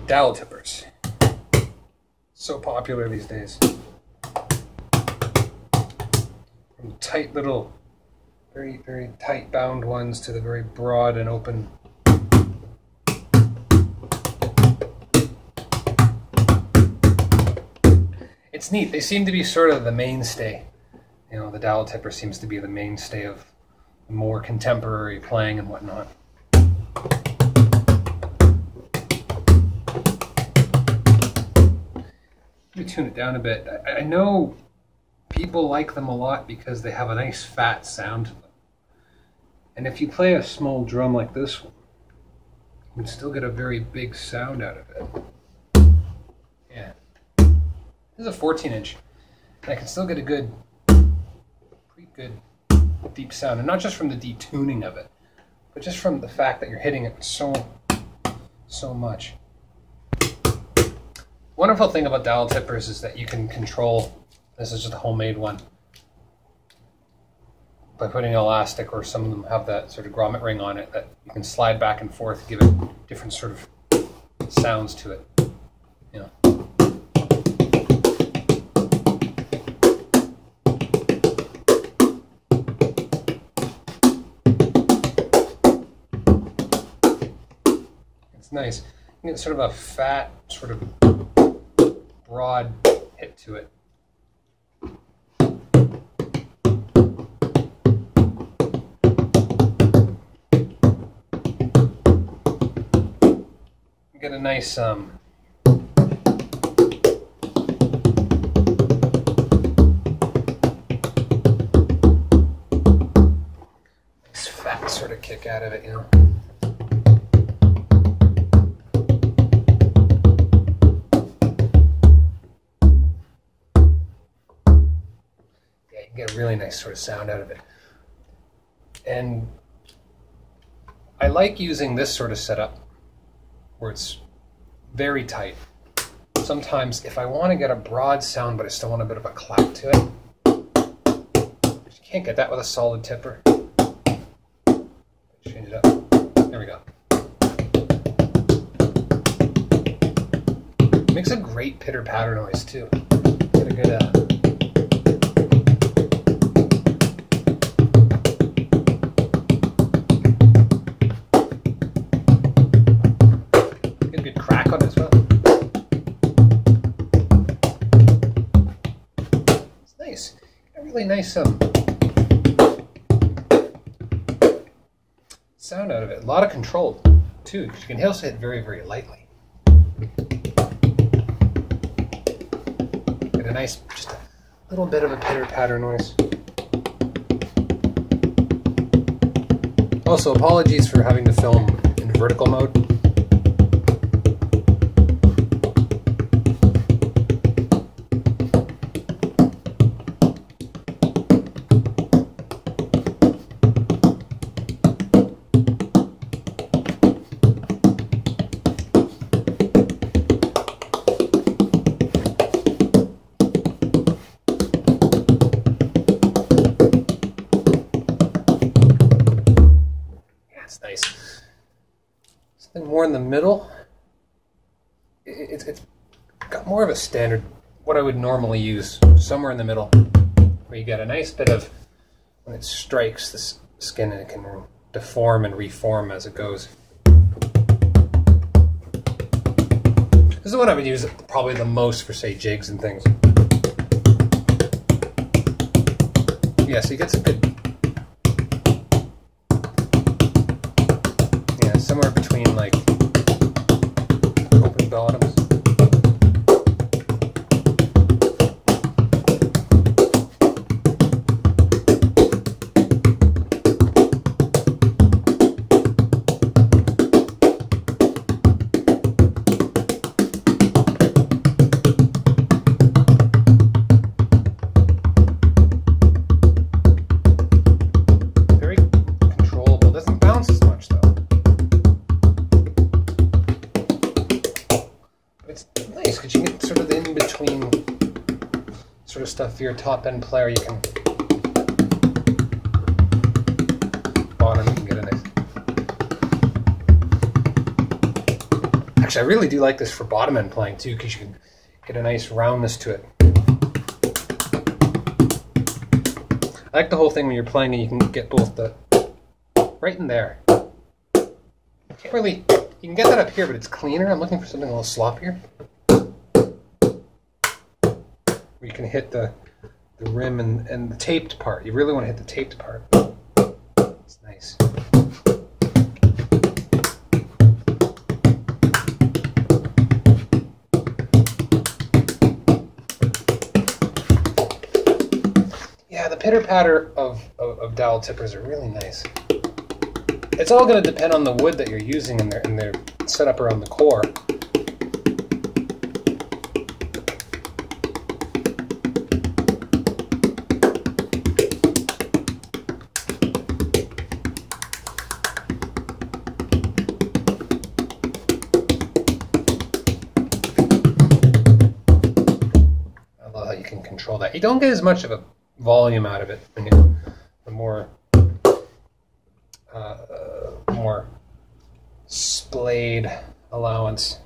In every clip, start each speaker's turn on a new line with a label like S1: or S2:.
S1: Dowel tippers. So popular these days. From tight little, very, very tight bound ones to the very broad and open. It's neat. They seem to be sort of the mainstay. You know, the dowel tipper seems to be the mainstay of more contemporary playing and whatnot. Let me tune it down a bit. I know people like them a lot because they have a nice fat sound to them. And if you play a small drum like this one, you can still get a very big sound out of it. Yeah. This is a 14-inch. And I can still get a good, pretty good deep sound. And not just from the detuning of it, but just from the fact that you're hitting it so much. Wonderful thing about dowel tippers is that you can control, this is just a homemade one, by putting an elastic, or some of them have that sort of grommet ring on it that you can slide back and forth, give it different sort of sounds to it. You know. It's nice. You get sort of a fat, sort of broad hit to it. You get a nice nice fat sort of kick out of it, you know. Get a really nice sort of sound out of it. And I like using this sort of setup where it's very tight. Sometimes if I want to get a broad sound but I still want a bit of a clap to it, you can't get that with a solid tipper. Change it up. There we go. Makes a great pitter-patter noise too. Get a good crack on it as well. It's nice. A really nice sound out of it. A lot of control too, because you can also hit very, very lightly. Get a nice, just a little bit of a pitter-patter noise. Also, apologies for having to film in vertical mode. Nice. Something more in the middle. It's got more of a standard, what I would normally use, somewhere in the middle, where you get a nice bit of, when it strikes the skin, and it can deform and reform as it goes. This is what I would use probably the most for, say, jigs and things. Yeah, so you get some good, somewhere between like open bottoms. Very controllable. Doesn't bounce as much though. It's nice because you get sort of the in-between sort of stuff for your top-end player. You can bottom, you can get a nice Actually, I really do like this for bottom end playing too, because you can get a nice roundness to it. I like the whole thing when you're playing and you can get both the right in there. Can't really, you can get that up here, but it's cleaner. I'm looking for something a little sloppier. Where you can hit the rim and the taped part. You really want to hit the taped part. It's nice. Yeah, the pitter-patter of dowel tippers are really nice. It's all going to depend on the wood that you're using in their setup around the core. I love how you can control that. You don't get as much of a volume out of it when you the more splayed allowance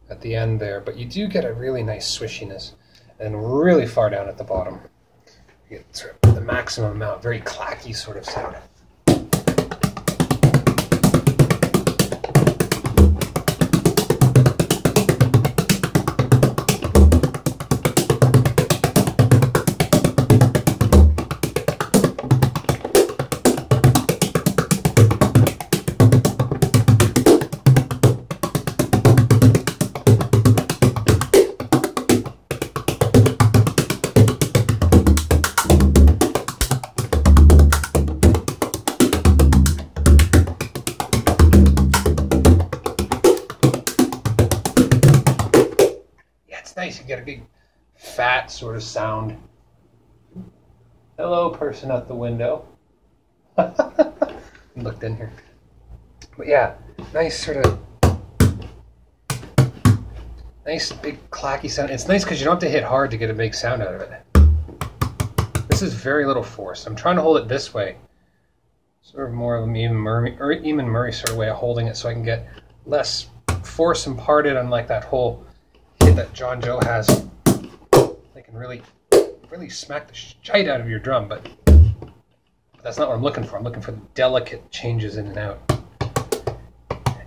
S1: at the end there, but you do get a really nice swishiness, and really far down at the bottom you get sort of the maximum amount, very clacky sort of sound. Nice, you get a big fat sort of sound. Hello, person at the window. Looked in here. But yeah, nice sort of nice big clacky sound. It's nice because you don't have to hit hard to get a big sound out of it. This is very little force. I'm trying to hold it this way. Sort of more of an Eamon Murray sort of way of holding it so I can get less force imparted, unlike that whole that John Joe has. They can really smack the shite out of your drum, but that's not what I'm looking for. I'm looking for the delicate changes in and out.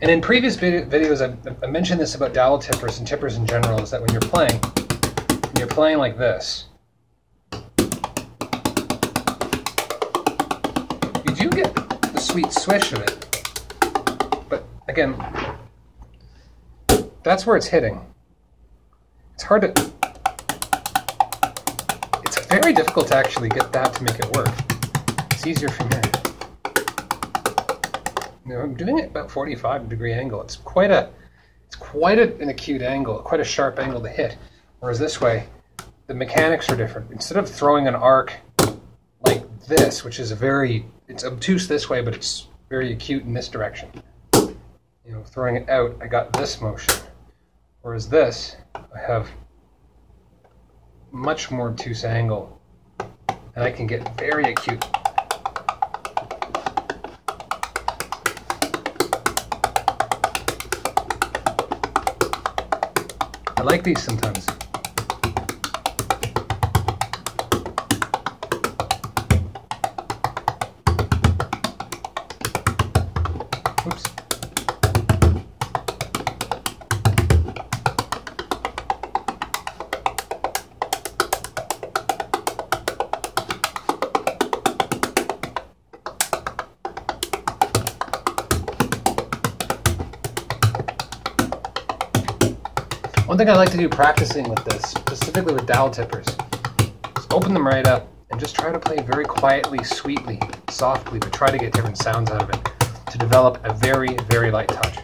S1: And in previous videos, I mentioned this about dowel tippers and tippers in general, is that when you're playing like this, you do get the sweet swish of it. But again, that's where it's hitting. It's hard to, it's very difficult to actually get that to make it work. It's easier from here. You know, I'm doing it about 45-degree angle. It's quite an acute angle, quite a sharp angle to hit. Whereas this way, the mechanics are different. Instead of throwing an arc like this, which is it's obtuse this way, but it's very acute in this direction. You know, throwing it out, I got this motion. Whereas this, I have much more obtuse angle, and I can get very acute. I like these sometimes. Oops. One thing I like to do practicing with this, specifically with dowel tippers, is open them right up and just try to play very quietly, sweetly, softly, but try to get different sounds out of it to develop a very, very light touch.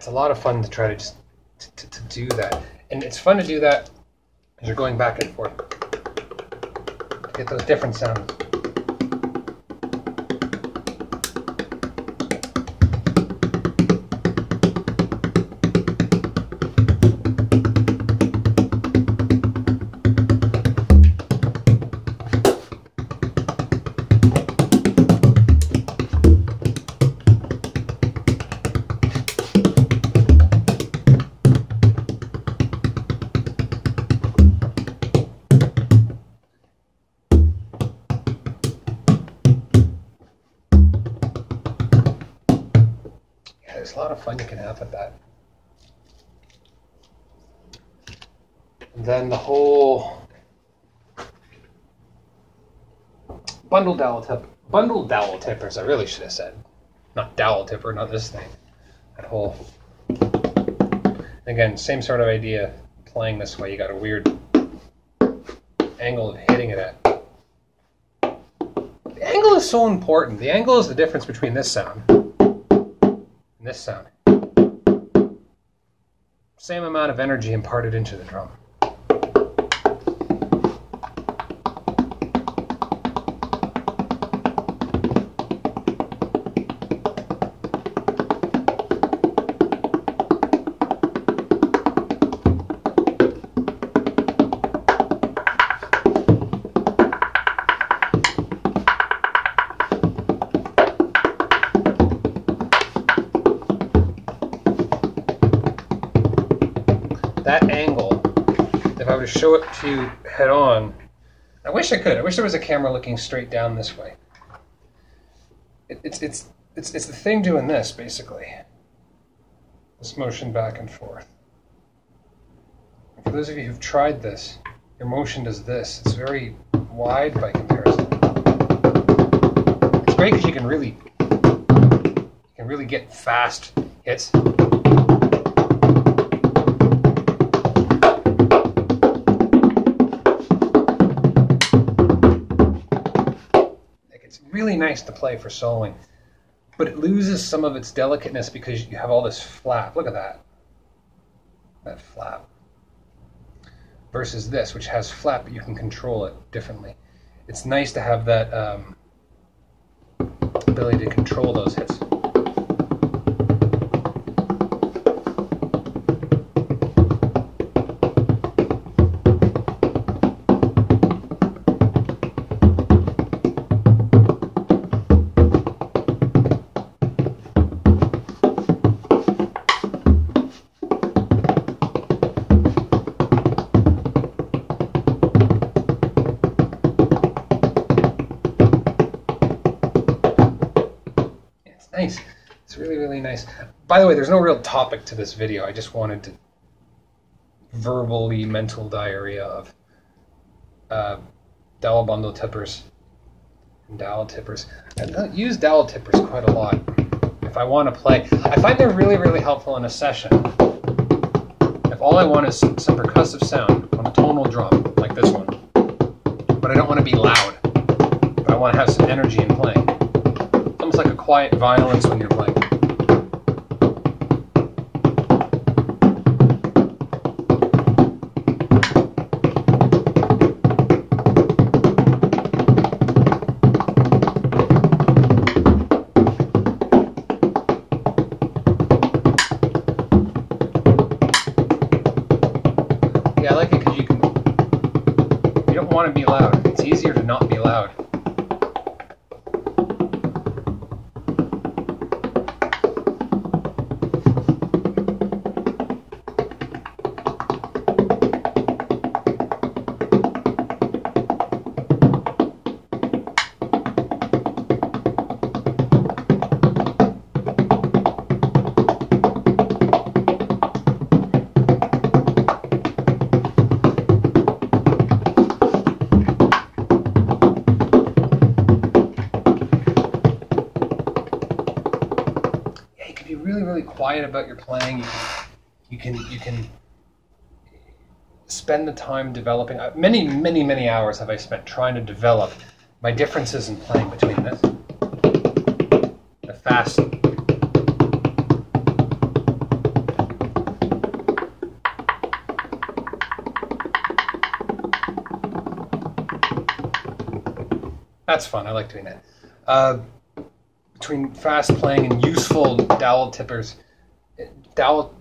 S1: it's a lot of fun to try to just to do that. And it's fun to do that as you're going back and forth to get those different sounds. There's a lot of fun you can have with that. And then the whole bundle dowel tippers, I really should have said. Not dowel tipper, not this thing. That whole, again, same sort of idea, playing this way. You got a weird angle of hitting it at. The angle is so important. The angle is the difference between this sound this sound. Same amount of energy imparted into the drum. That angle, if I were to show it to you head on, I wish I could. I wish there was a camera looking straight down this way. It's the thing doing this, basically. This motion back and forth. For those of you who've tried this, your motion does this. It's very wide by comparison. It's great because you can really get fast hits. Really nice to play for soloing, but it loses some of its delicateness because you have all this flap. Look at that flap, versus this, which has flap, but you can control it differently. It's nice to have that ability to control those hits. Nice. It's really, really nice. By the way, there's no real topic to this video. I just wanted to verbally mental diarrhea of dowel bundle tippers and dowel tippers. I use dowel tippers quite a lot if I want to play. I find they're really, really helpful in a session. If all I want is some percussive sound on a tonal drum, like this one, but I don't want to be loud, but I want to have some energy in playing. It's like a quiet violence when you're playing. Yeah, I like it because you don't want to be loud. It's easier to not be loud. Really quiet about your playing. You can spend the time developing. Many hours have I spent trying to develop my differences in playing between this, the fast That's fun. I like doing that. Between fast playing and useful dowel tippers, dowel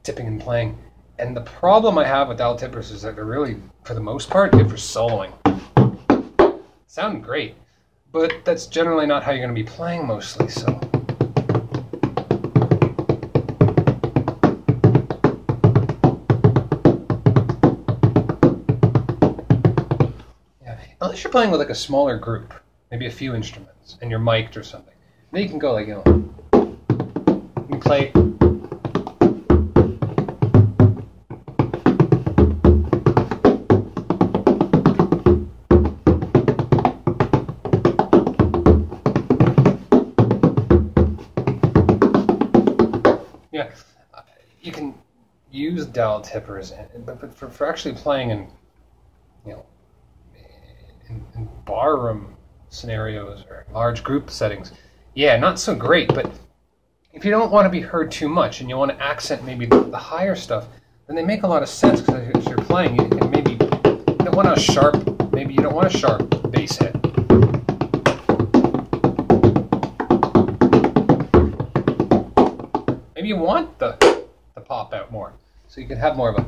S1: tipping and playing. And the problem I have with dowel tippers is that they're really, for the most part, good for soloing. Sound great, but that's generally not how you're going to be playing mostly, so. Yeah, unless you're playing with like a smaller group, maybe a few instruments, and you're mic'd or something. Then you can go like, you can play. Yeah, you can use dowel tippers, but for actually playing in, in barroom scenarios or large group settings, yeah, not so great. But if you don't want to be heard too much and you want to accent maybe the higher stuff, then they make a lot of sense, because as you're playing, you don't want a sharp bass hit. Maybe you want the pop out more, so you can have more of a.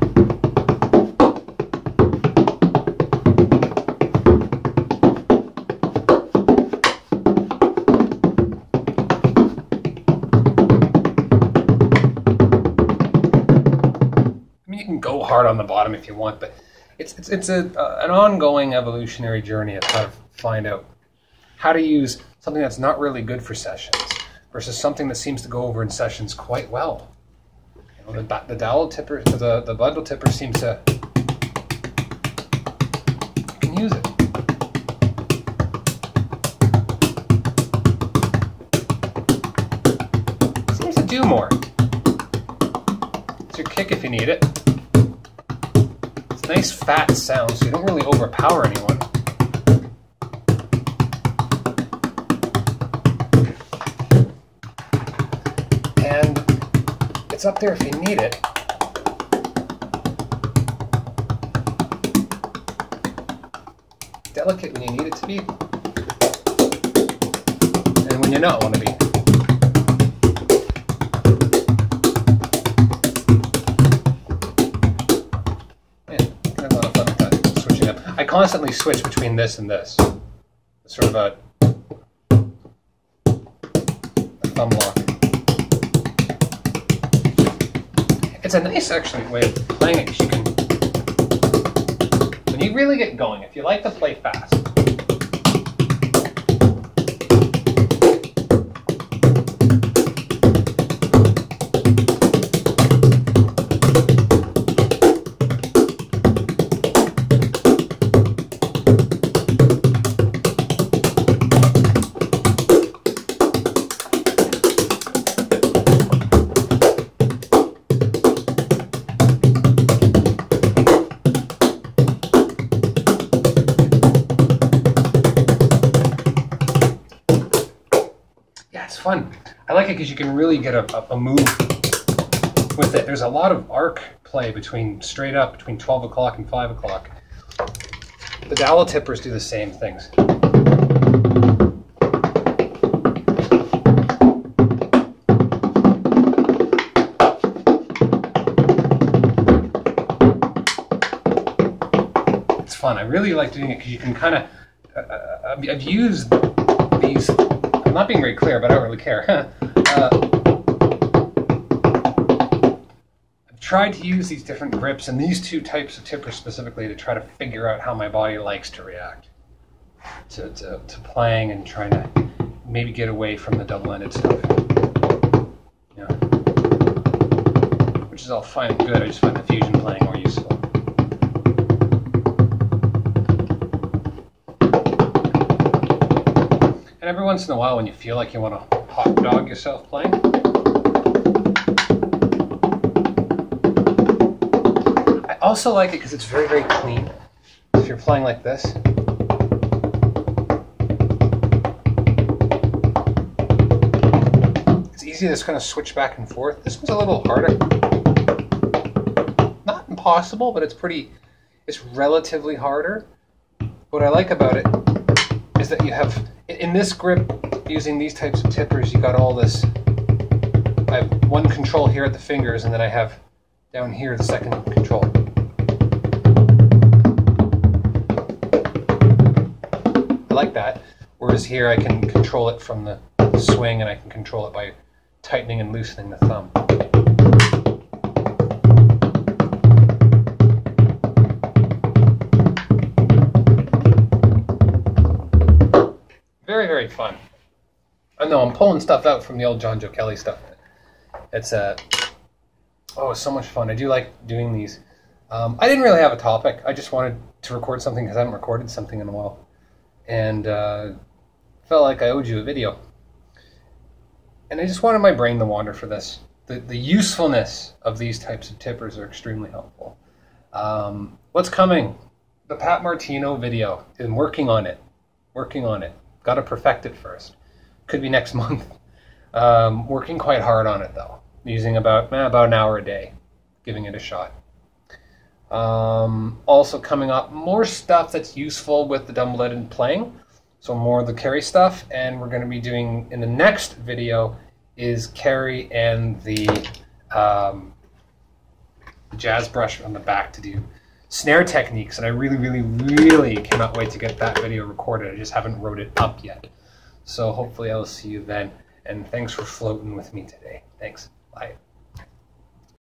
S1: You can go hard on the bottom if you want, but it's an ongoing evolutionary journey of how to find out how to use something that's not really good for sessions versus something that seems to go over in sessions quite well. The dowel tipper, the bundle tipper seems to. You can use it. It seems to do more. It's your kick if you need it. Nice fat sound, so you don't really overpower anyone. And it's up there if you need it. Delicate when you need it to be, and when you not want to be. I constantly switch between this and this. It's sort of a thumb lock. It's a nice, actually, way of playing it, because you can, when you really get going, if you like to play fast, fun. I like it because you can really get a move with it. There's a lot of arc play straight up between 12 o'clock and 5 o'clock. The dowel tippers do the same things. It's fun. I really like doing it because you can kind of. I've used these. I'm not being very clear, but I don't really care. I've tried to use these different grips and these two types of tippers specifically to try to figure out how my body likes to react to playing and trying to maybe get away from the double-ended stuff. Yeah. Which is all fine and good. I just find the fusion playing more useful. And every once in a while, when you feel like you want to hot dog yourself playing, I also like it because it's very, very clean. If you're playing like this, it's easy to just kind of switch back and forth. This one's a little harder. Not impossible, but it's relatively harder. What I like about it is that you have, in this grip, using these types of tippers, you got all this. I have one control here at the fingers, and then I have down here the second control. I like that. Whereas here I can control it from the swing, and I can control it by tightening and loosening the thumb. Very, very fun. I know I'm pulling stuff out from the old John Joe Kelly stuff. It's oh, it's so much fun. I do like doing these. I didn't really have a topic. I just wanted to record something because I haven't recorded something in a while, and felt like I owed you a video. And I just wanted my brain to wander for this. The usefulness of these types of tippers are extremely helpful. What's coming? The Pat Martino video. I'm working on it. Got to perfect it first. Could be next month. Working quite hard on it though. Using about an hour a day. Giving it a shot. Also coming up, more stuff that's useful with the double-headed playing. So more of the carry stuff, and we're going to be doing, in the next video, is carry and the jazz brush on the back to do snare techniques, and I really, really, really cannot wait to get that video recorded. I just haven't wrote it up yet. So hopefully I'll see you then, and thanks for floating with me today. Thanks. Bye.